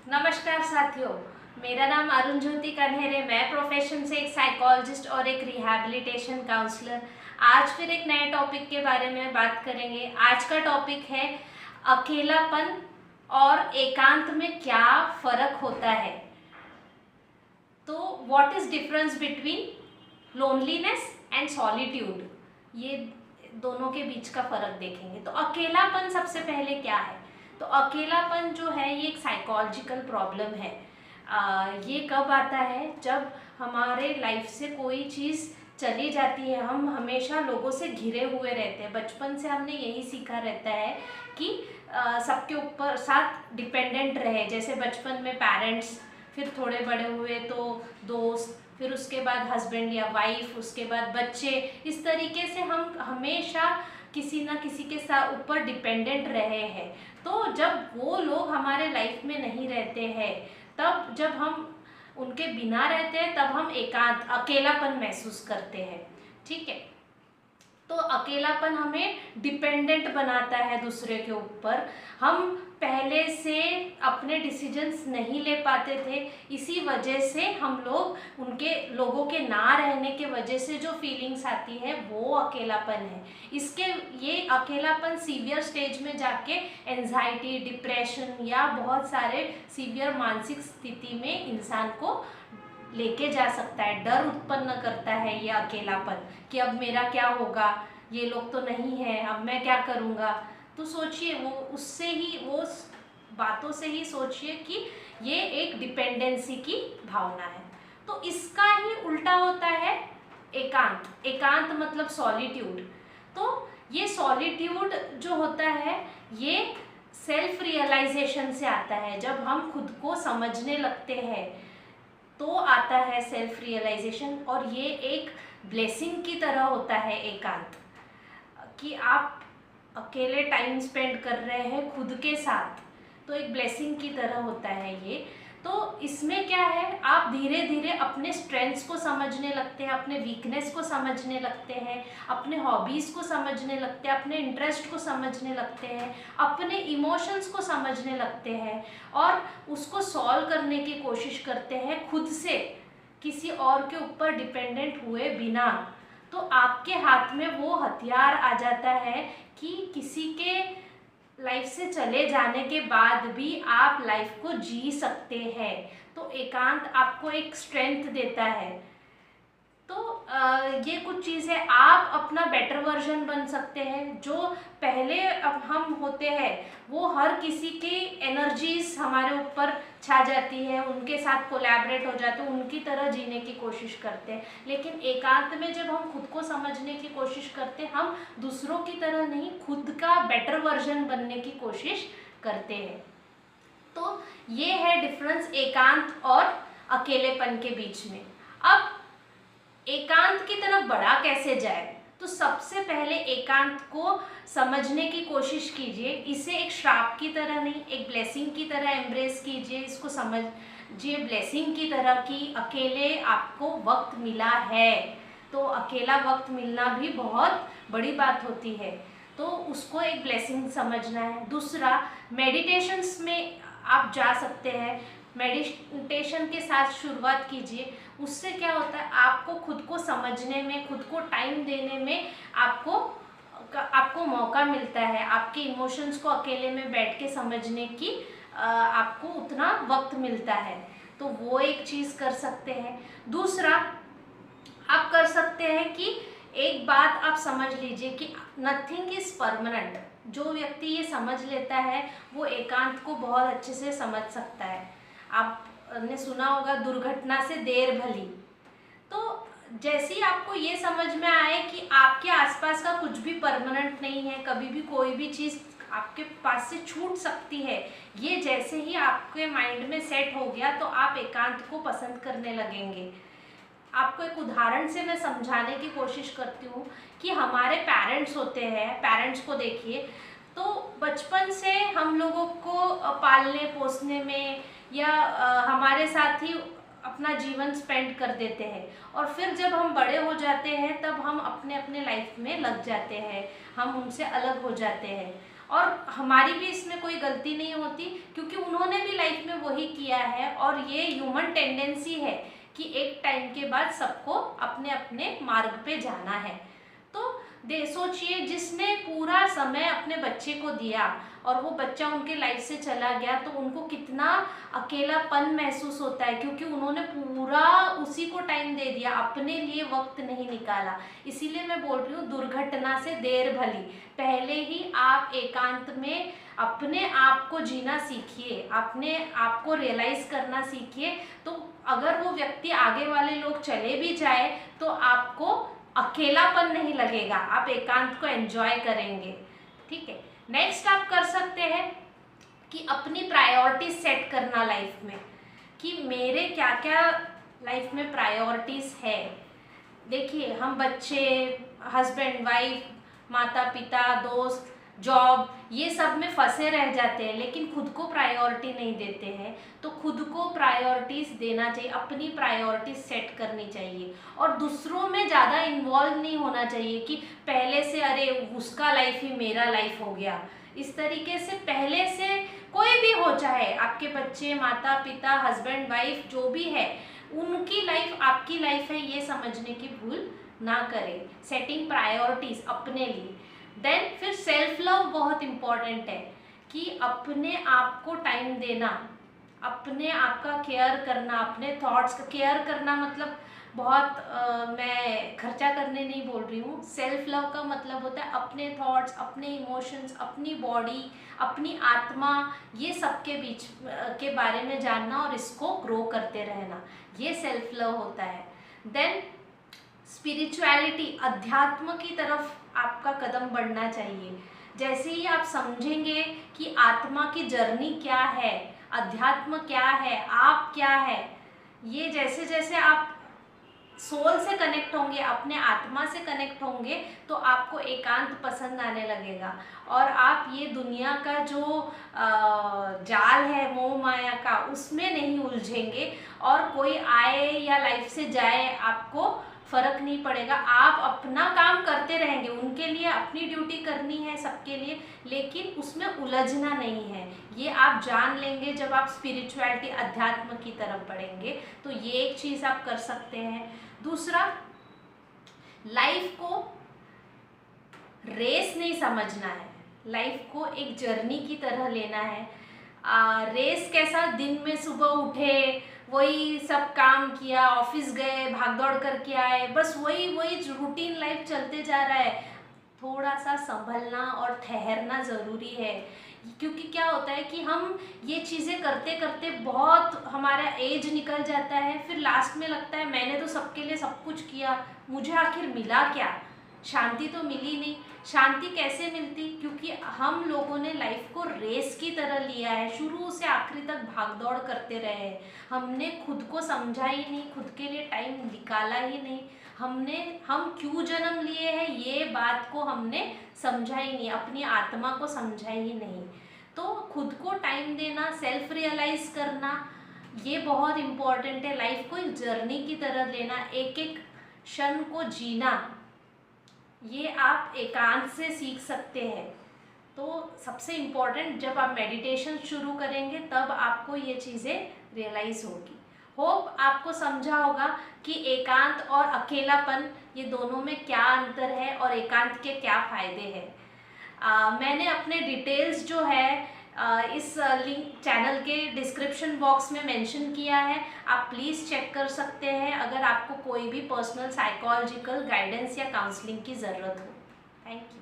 नमस्कार साथियों, मेरा नाम अरुण ज्योति कन्हेरे। मैं प्रोफेशन से एक साइकोलॉजिस्ट और एक रिहैबिलिटेशन काउंसलर। आज फिर एक नए टॉपिक के बारे में बात करेंगे। आज का टॉपिक है अकेलापन और एकांत में क्या फर्क होता है। तो what is difference between loneliness and solitude, ये दोनों के बीच का फर्क देखेंगे। तो अकेलापन सबसे पहले क्या है। तो अकेलापन जो है ये एक साइकोलॉजिकल प्रॉब्लम है। ये कब आता है, जब हमारे लाइफ से कोई चीज़ चली जाती है। हम हमेशा लोगों से घिरे हुए रहते हैं। बचपन से हमने यही सीखा रहता है कि सबके ऊपर साथ डिपेंडेंट रहे। जैसे बचपन में पेरेंट्स, फिर थोड़े बड़े हुए तो दोस्त, फिर उसके बाद हस्बैंड या वाइफ, उसके बाद बच्चे। इस तरीके से हम हमेशा किसी ना किसी के साथ ऊपर डिपेंडेंट रहे हैं। तो जब वो लोग हमारे लाइफ में नहीं रहते हैं, तब जब हम उनके बिना रहते हैं, तब हम एकांत अकेलापन महसूस करते हैं। ठीक है। तो अकेलापन हमें डिपेंडेंट बनाता है दूसरे के ऊपर। हम पहले से अपने डिसीजंस नहीं ले पाते थे, इसी वजह से हम लोग उनके लोगों के ना रहने के वजह से जो फीलिंग्स आती है वो अकेलापन है। इसके ये अकेलापन सीवियर स्टेज में जाके एंजाइटी, डिप्रेशन या बहुत सारे सीवियर मानसिक स्थिति में इंसान को लेके जा सकता है। डर उत्पन्न करता है ये अकेलापन कि अब मेरा क्या होगा, ये लोग तो नहीं है, अब मैं क्या करूँगा। तो सोचिए, वो उससे ही, वो बातों से ही सोचिए कि ये एक डिपेंडेंसी की भावना है। तो इसका ही उल्टा होता है एकांत। एकांत मतलब सॉलिट्यूड। तो ये सॉलिट्यूड जो होता है ये सेल्फ रियलाइजेशन से आता है। जब हम खुद को समझने लगते हैं तो आता है सेल्फ रियलाइजेशन। और ये एक ब्लेसिंग की तरह होता है एकांत, कि आप अकेले टाइम स्पेंड कर रहे हैं खुद के साथ, तो एक ब्लेसिंग की तरह होता है ये। तो इसमें क्या है, आप धीरे धीरे अपने स्ट्रेंथ्स को समझने लगते हैं, अपने वीकनेस को समझने लगते हैं, अपने हॉबीज़ को समझने लगते हैं, अपने इंटरेस्ट को समझने लगते हैं, अपने इमोशंस को समझने लगते हैं और उसको सॉल्व करने की कोशिश करते हैं खुद से, किसी और के ऊपर डिपेंडेंट हुए बिना। तो आपके हाथ में वो हथियार आ जाता है कि किसी के लाइफ से चले जाने के बाद भी आप लाइफ को जी सकते हैं। तो एकांत आपको एक स्ट्रेंथ देता है। तो ये कुछ चीज़ें, आप अपना बेटर वर्जन बन सकते हैं। जो पहले अब हम होते हैं वो हर किसी की एनर्जीज हमारे ऊपर छा जाती है, उनके साथ कोलैबोरेट हो जाते हैं, उनकी तरह जीने की कोशिश करते हैं। लेकिन एकांत में जब हम खुद को समझने की कोशिश करते हैं, हम दूसरों की तरह नहीं, खुद का बेटर वर्जन बनने की कोशिश करते हैं। तो ये है डिफरेंस एकांत और अकेलेपन के बीच में। अब एकांत की तरफ बढ़ा कैसे जाए। तो सबसे पहले एकांत को समझने की कोशिश कीजिए। इसे एक श्राप की तरह नहीं, एक ब्लेसिंग की तरह एम्ब्रेस कीजिए। इसको समझिए ब्लेसिंग की तरह कि अकेले आपको वक्त मिला है। तो अकेला वक्त मिलना भी बहुत बड़ी बात होती है, तो उसको एक ब्लेसिंग समझना है। दूसरा, मेडिटेशंस में आप जा सकते हैं। मेडिटेशन के साथ शुरुआत कीजिए। उससे क्या होता है, आपको खुद को समझने में, खुद को टाइम देने में आपको मौका मिलता है। आपके इमोशंस को अकेले में बैठ के समझने की आपको उतना वक्त मिलता है। तो वो एक चीज़ कर सकते हैं। दूसरा, आप कर सकते हैं कि एक बात आप समझ लीजिए कि नथिंग इज़ परमानेंट। जो व्यक्ति ये समझ लेता है वो एकांत को बहुत अच्छे से समझ सकता है। आपने सुना होगा, दुर्घटना से देर भली। तो जैसे ही आपको ये समझ में आए कि आपके आसपास का कुछ भी परमानेंट नहीं है, कभी भी कोई भी चीज़ आपके पास से छूट सकती है, ये जैसे ही आपके माइंड में सेट हो गया तो आप एकांत को पसंद करने लगेंगे। आपको एक उदाहरण से मैं समझाने की कोशिश करती हूँ कि हमारे पेरेंट्स होते हैं। पेरेंट्स को देखिए, तो बचपन से हम लोगों को पालने पोसने में या हमारे साथ ही अपना जीवन स्पेंड कर देते हैं, और फिर जब हम बड़े हो जाते हैं तब हम अपने अपने लाइफ में लग जाते हैं, हम उनसे अलग हो जाते हैं। और हमारी भी इसमें कोई गलती नहीं होती, क्योंकि उन्होंने भी लाइफ में वही किया है। और ये ह्यूमन टेंडेंसी है कि एक टाइम के बाद सबको अपने अपने मार्ग पे जाना है। तो सोचिए, जिसने पूरा समय अपने बच्चे को दिया और वो बच्चा उनके लाइफ से चला गया, तो उनको कितना अकेलापन महसूस होता है, क्योंकि उन्होंने पूरा उसी को टाइम दे दिया, अपने लिए वक्त नहीं निकाला। इसीलिए मैं बोल रही हूँ, दुर्घटना से देर भली। पहले ही आप एकांत में अपने आप को जीना सीखिए, अपने आप को रियलाइज करना सीखिए। तो अगर वो व्यक्ति, आगे वाले लोग चले भी जाए तो आपको अकेलापन नहीं लगेगा, आप एकांत को एंजॉय करेंगे। ठीक है। नेक्स्ट आप कर सकते हैं कि अपनी प्रायोरिटीज सेट करना लाइफ में, कि मेरे क्या क्या लाइफ में प्रायोरिटीज है। देखिए, हम बच्चे, हस्बैंड वाइफ, माता पिता, दोस्त, जॉब, ये सब में फंसे रह जाते हैं, लेकिन खुद को प्रायोरिटी नहीं देते हैं। तो खुद को प्रायोरिटीज देना चाहिए, अपनी प्रायोरिटीज सेट करनी चाहिए, और दूसरों में ज़्यादा इन्वॉल्व नहीं होना चाहिए कि पहले से अरे उसका लाइफ ही मेरा लाइफ हो गया। इस तरीके से पहले से कोई भी हो, चाहे आपके बच्चे, माता पिता, हस्बैंड वाइफ, जो भी है, उनकी लाइफ आपकी लाइफ है, ये समझने की भूल ना करें। सेटिंग प्रायोरिटीज अपने लिए। देन फिर सेल्फ लव बहुत इम्पॉर्टेंट है, कि अपने आप को टाइम देना, अपने आप का केयर करना, अपने थॉट्स का केयर करना। मतलब बहुत मैं खर्चा करने नहीं बोल रही हूँ। सेल्फ लव का मतलब होता है अपने थॉट्स, अपने इमोशंस, अपनी बॉडी, अपनी आत्मा, ये सब के बीच के बारे में जानना और इसको ग्रो करते रहना, ये सेल्फ लव होता है। देन स्पिरिचुअलिटी, अध्यात्म की तरफ आपका कदम बढ़ना चाहिए। जैसे ही आप समझेंगे कि आत्मा की जर्नी क्या है, अध्यात्म क्या है, आप क्या है, ये जैसे जैसे आप सोल से कनेक्ट होंगे, अपने आत्मा से कनेक्ट होंगे, तो आपको एकांत पसंद आने लगेगा, और आप ये दुनिया का जो जाल है मोह माया का, उसमें नहीं उलझेंगे। और कोई आए या लाइफ से जाए, आपको फर्क नहीं पड़ेगा। आप अपना काम करते रहेंगे, उनके लिए अपनी ड्यूटी करनी है सबके लिए, लेकिन उसमें उलझना नहीं है। ये आप जान लेंगे जब आप स्पिरिचुअलिटी, अध्यात्म की तरफ बढ़ेंगे। तो ये एक चीज़ आप कर सकते हैं। दूसरा, लाइफ को रेस नहीं समझना है, लाइफ को एक जर्नी की तरह लेना है। रेस कैसा, दिन में सुबह उठे, वही सब काम किया, ऑफिस गए, भागदौड़ करके आए, बस वही रूटीन लाइफ चलते जा रहा है। थोड़ा सा संभलना और ठहरना ज़रूरी है, क्योंकि क्या होता है कि हम ये चीज़ें करते करते बहुत हमारा एज निकल जाता है, फिर लास्ट में लगता है मैंने तो सबके लिए सब कुछ किया, मुझे आखिर मिला क्या? शांति तो मिली नहीं। शांति कैसे मिलती? क्योंकि हम लोगों ने लाइफ को रेस की तरह लिया है, शुरू से आखिरी तक भागदौड़ करते रहे हैं। हमने खुद को समझा ही नहीं, खुद के लिए टाइम निकाला ही नहीं। हम क्यों जन्म लिए हैं, ये बात को हमने समझा ही नहीं, अपनी आत्मा को समझा ही नहीं। तो खुद को टाइम देना, सेल्फ रियलाइज करना, ये बहुत इम्पॉर्टेंट है। लाइफ को एक जर्नी की तरह लेना, एक एक क्षण को जीना, ये आप एकांत से सीख सकते हैं। तो सबसे इम्पॉर्टेंट, जब आप मेडिटेशन शुरू करेंगे तब आपको ये चीज़ें रियलाइज़ होगी। होप आपको समझा होगा कि एकांत और अकेलापन, ये दोनों में क्या अंतर है और एकांत के क्या फ़ायदे हैं। मैंने अपने डिटेल्स जो है इस लिंक चैनल के डिस्क्रिप्शन बॉक्स में मेंशन किया है, आप प्लीज़ चेक कर सकते हैं अगर आपको कोई भी पर्सनल साइकोलॉजिकल गाइडेंस या काउंसलिंग की ज़रूरत हो। Thank you.